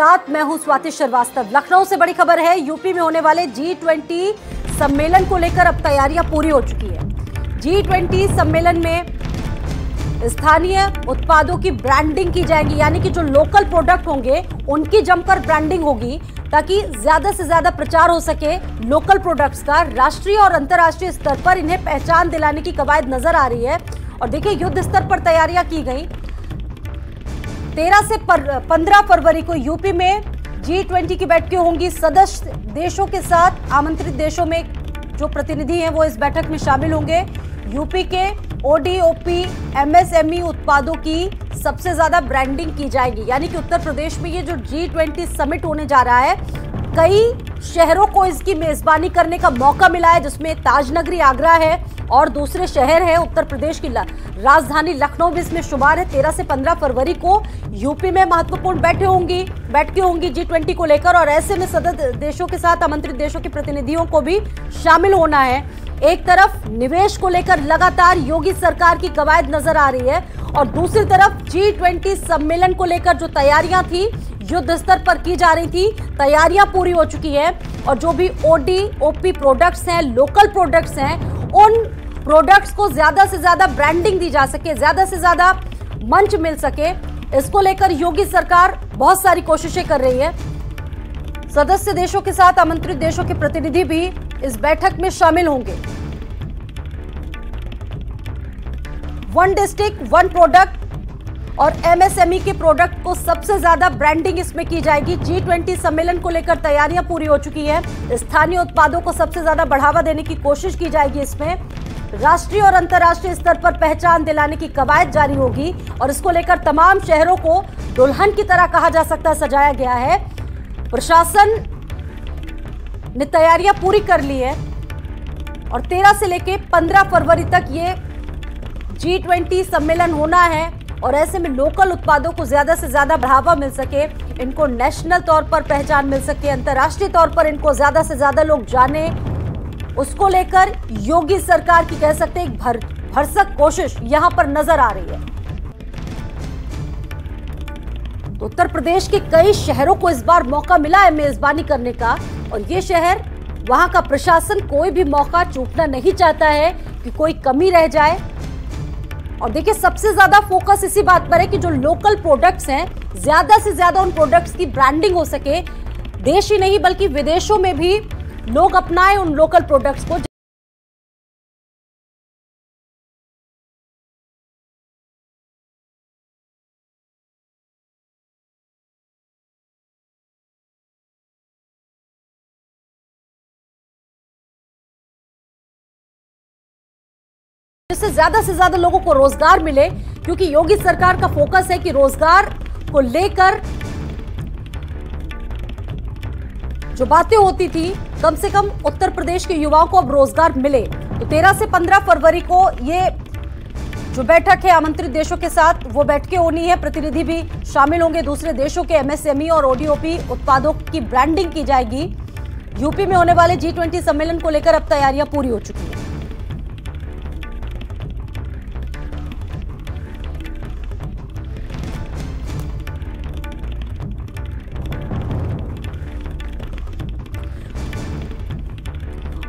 साथ मैं हूं स्वाति श्रीवास्तव। लखनऊ से बड़ी खबर है, यूपी में होने वाले G20 सम्मेलन को लेकर अब तैयारियां पूरी हो चुकी है। G20 सम्मेलन में स्थानीय उत्पादों की ब्रांडिंग की जाएगी, यानी कि जो लोकल प्रोडक्ट होंगे उनकी जमकर ब्रांडिंग होगी ताकि ज्यादा से ज्यादा प्रचार हो सके लोकल प्रोडक्ट्स का। राष्ट्रीय और अंतर्राष्ट्रीय स्तर पर इन्हें पहचान दिलाने की कवायद नजर आ रही है। और देखिए, युद्ध स्तर पर तैयारियां की गई। 13 से 15 फरवरी को यूपी में G20 की बैठकें होंगी। सदस्य देशों के साथ आमंत्रित देशों में जो प्रतिनिधि हैं वो इस बैठक में शामिल होंगे। यूपी के ODOP MSME उत्पादों की सबसे ज्यादा ब्रांडिंग की जाएगी, यानी कि उत्तर प्रदेश में ये जो G20 समिट होने जा रहा है, कई शहरों को इसकी मेजबानी करने का मौका मिला है, जिसमें ताजनगरी आगरा है और दूसरे शहर है। उत्तर प्रदेश की राजधानी लखनऊ भी इसमें शुमार है। 13 से 15 फरवरी को यूपी में महत्वपूर्ण बैठकें होंगी G20 को लेकर, और ऐसे में सदस्य देशों के साथ आमंत्रित देशों के प्रतिनिधियों को भी शामिल होना है। एक तरफ निवेश को लेकर लगातार योगी सरकार की कवायद नजर आ रही है, और दूसरी तरफ G20 सम्मेलन को लेकर जो तैयारियां थी युद्ध स्तर पर की जा रही थी, तैयारियां पूरी हो चुकी है। और जो भी ODOP प्रोडक्ट्स हैं, लोकल प्रोडक्ट्स हैं, उन प्रोडक्ट्स को ज्यादा से ज्यादा ब्रांडिंग दी जा सके, ज्यादा से ज्यादा मंच मिल सके, इसको लेकर योगी सरकार बहुत सारी कोशिशें कर रही है। सदस्य देशों के साथ आमंत्रित देशों के प्रतिनिधि भी इस बैठक में शामिल होंगे। वन डिस्ट्रिक्ट वन प्रोडक्ट और MSME के प्रोडक्ट को सबसे ज्यादा ब्रांडिंग इसमें की जाएगी। G20 सम्मेलन को लेकर तैयारियां पूरी हो चुकी है। स्थानीय उत्पादों को सबसे ज्यादा बढ़ावा देने की कोशिश की जाएगी। इसमें राष्ट्रीय और अंतर्राष्ट्रीय स्तर पर पहचान दिलाने की कवायद जारी होगी, और इसको लेकर तमाम शहरों को दुल्हन की तरह कहा जा सकता है सजाया गया है। प्रशासन ने तैयारियां पूरी कर ली है, और 13 से लेकर 15 फरवरी तक ये G20 सम्मेलन होना है। और ऐसे में लोकल उत्पादों को ज्यादा से ज्यादा बढ़ावा मिल सके, इनको नेशनल तौर पर पहचान मिल सके, अंतर्राष्ट्रीय तौर पर इनको ज्यादा से ज्यादा लोग जाने, उसको लेकर योगी सरकार की कह सकते हैं एक भरसक कोशिश यहां पर नजर आ रही है। तो उत्तर प्रदेश के कई शहरों को इस बार मौका मिला है मेजबानी करने का, और ये शहर, वहां का प्रशासन कोई भी मौका चूकना नहीं चाहता है कि कोई कमी रह जाए। और देखिए, सबसे ज्यादा फोकस इसी बात पर है कि जो लोकल प्रोडक्ट्स हैं, ज्यादा से ज्यादा उन प्रोडक्ट्स की ब्रांडिंग हो सके, देश ही नहीं बल्कि विदेशों में भी लोग अपनाएं उन लोकल प्रोडक्ट्स को। जिससे ज्यादा लोगों को रोजगार मिले, क्योंकि योगी सरकार का फोकस है कि रोजगार को लेकर जो बातें होती थी, कम से कम उत्तर प्रदेश के युवाओं को अब रोजगार मिले। तो 13 से 15 फरवरी को ये जो बैठक है आमंत्रित देशों के साथ, वो बैठकें होनी है। प्रतिनिधि भी शामिल होंगे दूसरे देशों के। MSME और ODOP उत्पादों की ब्रांडिंग की जाएगी। यूपी में होने वाले G20 सम्मेलन को लेकर अब तैयारियां पूरी हो चुकी है।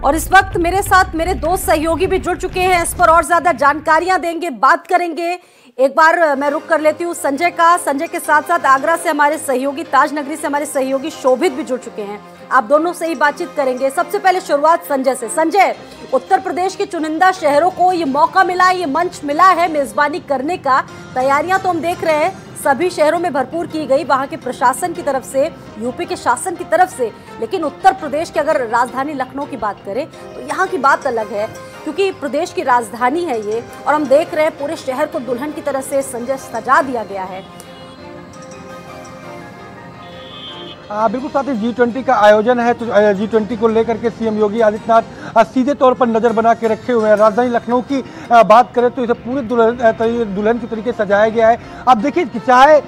और इस वक्त मेरे साथ मेरे दो सहयोगी भी जुड़ चुके हैं, इस पर और ज्यादा जानकारियां देंगे, बात करेंगे। एक बार मैं रुक कर लेती हूं संजय का। संजय के साथ साथ आगरा से हमारे सहयोगी, ताजनगरी से हमारे सहयोगी शोभित भी जुड़ चुके हैं। आप दोनों से ही बातचीत करेंगे। सबसे पहले शुरुआत संजय से। संजय, उत्तर प्रदेश के चुनिंदा शहरों को ये मौका मिला, ये मंच मिला है मेजबानी करने का। तैयारियां तो हम देख रहे हैं सभी शहरों में भरपूर की गई, वहां के प्रशासन की तरफ से, यूपी के शासन की तरफ से। लेकिन उत्तर प्रदेश की अगर राजधानी लखनऊ की बात करें तो यहाँ की बात अलग है, क्योंकि प्रदेश की राजधानी है ये, और हम देख रहे हैं पूरे शहर को दुल्हन की तरह से संजय सजा दिया गया है। बिल्कुल साथ ही G20 का आयोजन है, तो G20 को लेकर के CM योगी आदित्यनाथ सीधे तौर पर नज़र बना के रखे हुए हैं। राजधानी लखनऊ की बात करें तो इसे पूरे दुल्हन के तरीके सजाया गया है। अब देखिए, चाहे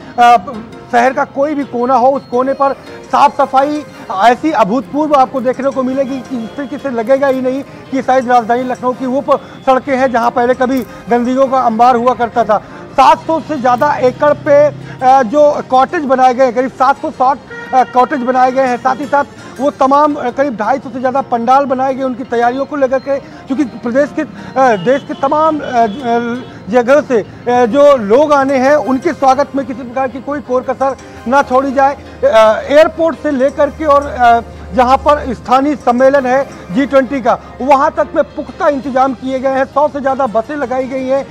शहर का कोई भी कोना हो, उस कोने पर साफ सफाई ऐसी अभूतपूर्व आपको देखने को मिलेगी कि इस तरीके से लगेगा ही नहीं कि शायद राजधानी लखनऊ की वो सड़कें हैं जहाँ पहले कभी गंदगियों का अंबार हुआ करता था। 700 से ज़्यादा एकड़ पे जो कॉटेज बनाए गए हैं, करीब 760 कॉटेज बनाए गए हैं। साथ ही साथ वो तमाम करीब 250 से ज़्यादा पंडाल बनाए गए उनकी तैयारियों को लेकर के, क्योंकि देश के तमाम जगह से जो लोग आने हैं उनके स्वागत में किसी प्रकार की कोई कोर कसर ना छोड़ी जाए। एयरपोर्ट से लेकर के और जहां पर स्थानीय सम्मेलन है G20 का, वहां तक में पुख्ता इंतजाम किए गए हैं। 100 से ज़्यादा बसें लगाई गई हैं।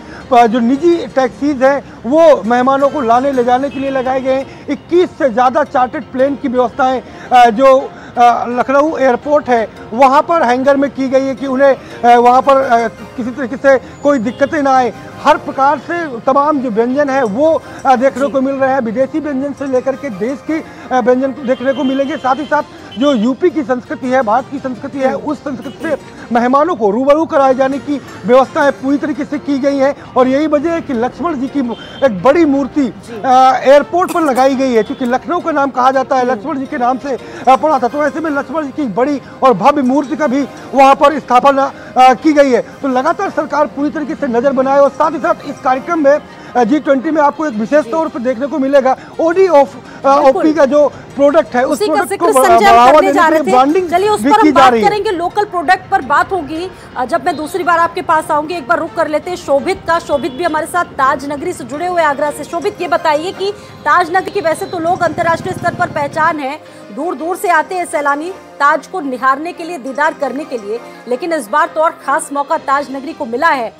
जो निजी टैक्सीज हैं वो मेहमानों को लाने ले जाने के लिए लगाए गए हैं। 21 से ज़्यादा चार्टर्ड प्लेन की व्यवस्थाएं जो लखनऊ एयरपोर्ट है वहाँ पर हैंगर में की गई है कि उन्हें वहाँ पर किसी तरीके से कोई दिक्कतें ना आए। हर प्रकार से तमाम जो व्यंजन है वो देखने को मिल रहे हैं। विदेशी व्यंजन से लेकर के देश की व्यंजन देखने को मिलेंगे। साथ ही साथ जो यूपी की संस्कृति है, भारत की संस्कृति है, उस संस्कृति से मेहमानों को रूबरू कराए जाने की व्यवस्थाएं पूरी तरीके से की गई हैं। और यही वजह है कि लक्ष्मण जी की एक बड़ी मूर्ति एयरपोर्ट पर लगाई गई है, क्योंकि लखनऊ का नाम कहा जाता है, लक्ष्मण जी के नाम से पड़ा था। तो ऐसे में लक्ष्मण जी की बड़ी और भव्य मूर्ति का भी वहाँ पर स्थापना की गई है। तो लगातार सरकार पूरी तरीके से नजर बनाए। और साथ ही साथ इस कार्यक्रम में G20 में आपको एक विशेष तौर पर देखने को मिलेगा ODOP का जो प्रोडक्ट है, उस प्रोडक्ट को बढ़ावा देने के लिए ब्रांडिंग चलिए उस पर हम बात करेंगे। लोकल प्रोडक्ट पर बात होगी जब मैं दूसरी बार आपके पास आऊंगी। एक बार रुक कर लेते हैं शोभित का। शोभित भी हमारे साथ ताज नगरी से जुड़े हुए आगरा से। शोभित, ये बताइए कि ताज नगरी की वैसे तो लोग अंतर्राष्ट्रीय स्तर पर पहचान है, दूर दूर से आते हैं सैलानी ताज को निहारने के लिए, दीदार करने के लिए, लेकिन इस बार तो और खास मौका ताज नगरी को मिला है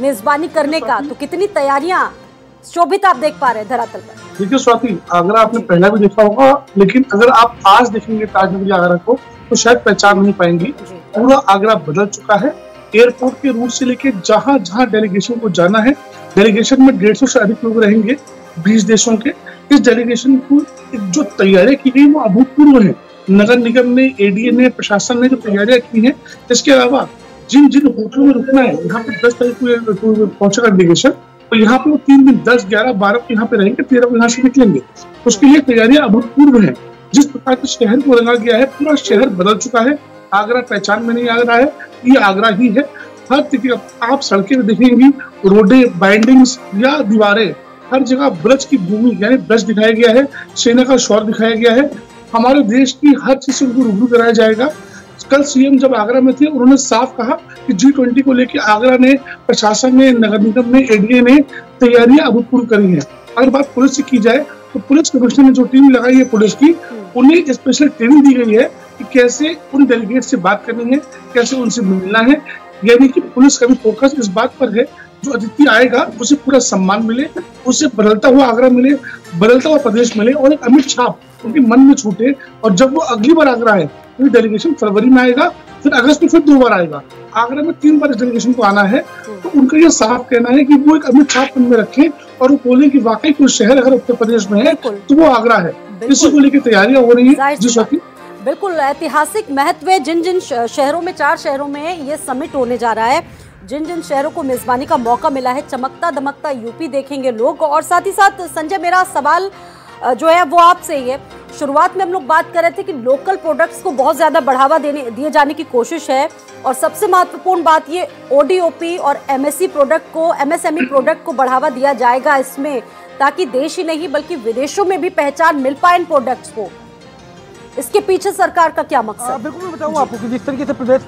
मेजबानी करने का। तो कितनी तैयारियां शोभित आप देख पा रहे हैं धरातल पर? देखिए स्वाति, आगरा आपने पहला भी देखा होगा, लेकिन अगर आप आज देखेंगे ताज नगरी आगरा को तो शायद पहचान नहीं पाएंगे। पूरा आगरा बदल चुका है। एयरपोर्ट के रूट से लेके जहां जहां डेलीगेशन को जाना है, डेलीगेशन में 150 से अधिक लोग रहेंगे 20 देशों के। इस डेलीगेशन को जो तैयारियां की गई वो अभूतपूर्व है। नगर निगम ने, ADA ने, प्रशासन ने जो तैयारियां की हैं, इसके अलावा जिन जिन होटलों में रुकना है, यहाँ पे 10 तारीख को पहुंचेगा डेलीगेशन, तो यहाँ पे वो 3 दिन 10, 11, 12 को यहाँ पे रहेंगे, 13 को यहाँ से निकलेंगे। उसके लिए तैयारियां अभूतपूर्व है। जिस प्रकार के शहर को रंगा गया है, पूरा शहर बदल चुका है। आगरा पहचान में नहीं आ रहा है, ये आगरा ही है। हर जगह आप सड़कें देखेंगी, रोडे, बाइंडिंग्स या दीवारें, हर जगह ब्रज की भूमि यानी ब्रज दिखाया गया है, सेना का शौर्य दिखाया गया है। हमारे देश की हर चीज से उनको रूबरू कराया जाएगा। कल CM जब आगरा में थे, उन्होंने साफ कहा कि G20 को लेकर आगरा ने, प्रशासन ने, नगर निगम ने, ADA ने तैयारियां अभूतपूर्व करी हैं। अगर बात पुलिस से की जाए तो पुलिस कमिश्नर ने जो टीम लगाई है पुलिस की, उन्हें स्पेशल ट्रेनिंग दी गई है कि कैसे उन डेलीगेट से बात करनी है, कैसे उनसे मिलना है। यानी कि पुलिस का भी फोकस इस बात पर है जो अतिथि आएगा उसे पूरा सम्मान मिले, उसे बदलता हुआ आगरा मिले, बदलता हुआ प्रदेश मिले और एक अमिट छाप उनके मन में छूटे। और जब वो अगली बार आगरा आए तो डेलीगेशन फरवरी में आएगा, फिर अगस्त में फिर 2 बार आएगा। आगरा में 3 बार इस डेलीगेशन को आना है। तो उनका ये साफ कहना है कि वो एक अमिट छाप मन में रखें और वो बोले कि वाकई कोई शहर अगर उत्तर प्रदेश में है तो वो आगरा है। इसी को लेकर तैयारियां हो रही है। जिस वक्त बिल्कुल ऐतिहासिक महत्व है। जिन जिन शहरों में, 4 शहरों में ये समिट होने जा रहा है, जिन जिन शहरों को मेजबानी का मौका मिला है, चमकता दमकता यूपी देखेंगे लोग। और साथ ही साथ संजय, मेरा सवाल जो है वो आपसे ही है। शुरुआत में हम लोग बात कर रहे थे कि लोकल प्रोडक्ट्स को बहुत ज़्यादा बढ़ावा दिए जाने की कोशिश है, और सबसे महत्वपूर्ण बात ये ODOP और MSE प्रोडक्ट को, MSME प्रोडक्ट को बढ़ावा दिया जाएगा इसमें, ताकि देश ही नहीं बल्कि विदेशों में भी पहचान मिल पाए इन प्रोडक्ट्स को। इसके पीछे सरकार का क्या मकसद? बिल्कुल मैं बताऊँ आपको कि जिस तरीके से प्रदेश,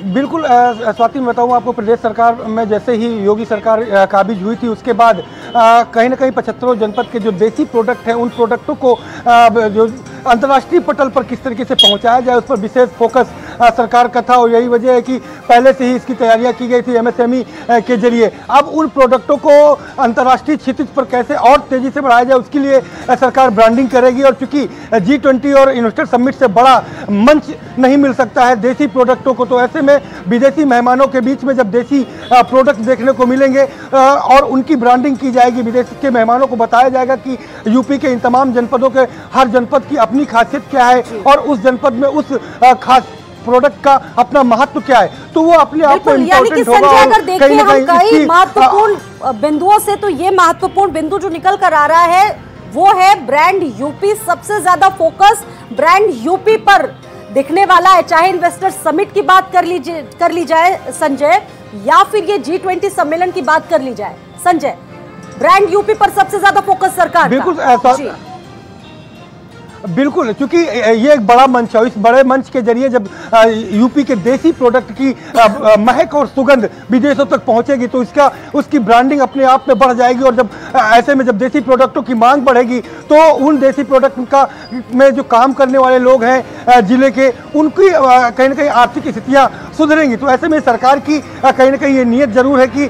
बिल्कुल स्वाति मैं बताऊँ आपको, प्रदेश सरकार में जैसे ही योगी सरकार काबिज हुई थी उसके बाद कहीं ना कहीं 75 जनपद के जो देसी प्रोडक्ट हैं उन प्रोडक्टों को जो अंतर्राष्ट्रीय पटल पर किस तरीके से पहुंचाया जाए उस पर विशेष फोकस सरकार का था। और यही वजह है कि पहले से ही इसकी तैयारियां की गई थी MSME के जरिए। अब उन प्रोडक्टों को अंतर्राष्ट्रीय क्षितिज पर कैसे और तेजी से बढ़ाया जाए उसके लिए सरकार ब्रांडिंग करेगी। और चूंकि G20 और इन्वेस्टर समिट से बड़ा मंच नहीं मिल सकता है देसी प्रोडक्टों को, तो ऐसे में विदेशी मेहमानों के बीच में जब देसी प्रोडक्ट देखने को मिलेंगे और उनकी ब्रांडिंग की जाएगी, विदेश के मेहमानों को बताया जाएगा कि यूपी के इन तमाम जनपदों के हर जनपद की अपनी खासियत क्या है और उस जनपद में उस खास प्रोडक्ट का अपना महत्व क्या है, तो वो अपने आप को इम्पोर्टेंट होगा। अगर देखें हम कई महत्वपूर्ण बिंदुओं से, तो ये महत्वपूर्ण बिंदु जो निकल कर आ रहा है वो है ब्रांड यूपी। सबसे ज्यादा फोकस ब्रांड यूपी पर दिखने वाला है, चाहे इन्वेस्टर समिट की बात कर ली जाए संजय, या फिर ये G20 सम्मेलन की बात कर ली जाए। संजय, ब्रांड यूपी पर सबसे ज्यादा फोकस सरकार बिल्कुल का। बिल्कुल, क्योंकि ये एक बड़ा मंच है। इस बड़े मंच के जरिए जब यूपी के देसी प्रोडक्ट की महक और सुगंध विदेशों तक पहुंचेगी तो उसकी ब्रांडिंग अपने आप में बढ़ जाएगी। और जब ऐसे में जब देसी प्रोडक्टों की मांग बढ़ेगी तो उन देसी प्रोडक्ट का में जो काम करने वाले लोग हैं जिले के, उनकी कहीं ना कहीं आर्थिक स्थितियां सुधरेंगी। तो ऐसे में सरकार की कहीं ना कहीं ये नीयत जरूर है कि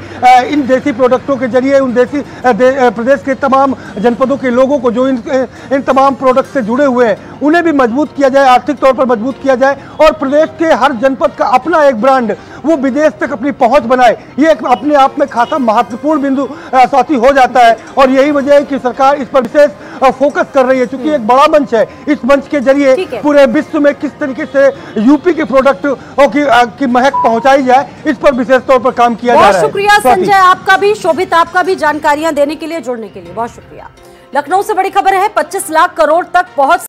इन देसी प्रोडक्टों के जरिए उन देसी प्रदेश के तमाम जनपदों के लोगों को जो इन तमाम प्रोडक्ट से जुड़े हुए हैं उन्हें भी मजबूत किया जाए, आर्थिक तौर पर मजबूत किया जाए और प्रदेश के हर जनपद का अपना एक ब्रांड वो विदेश तक अपनी पहुंच बनाए। ये एक अपने आप में खासा महत्वपूर्ण बिंदु साथी हो जाता है। और यही वजह है कि सरकार इस पर विशेष फोकस कर रही है, क्योंकि एक बड़ा मंच है। इस मंच के जरिए पूरे विश्व में किस तरीके से यूपी के प्रोडक्ट की महक पहुंचाई जाए, इस पर विशेष तौर पर काम किया जा रहा है। बहुत शुक्रिया संजय, आपका भी, शोभित आपका भी, जानकारियां देने के लिए, जुड़ने के लिए बहुत शुक्रिया। लखनऊ से बड़ी खबर है, 25 लाख करोड़ तक पहुंच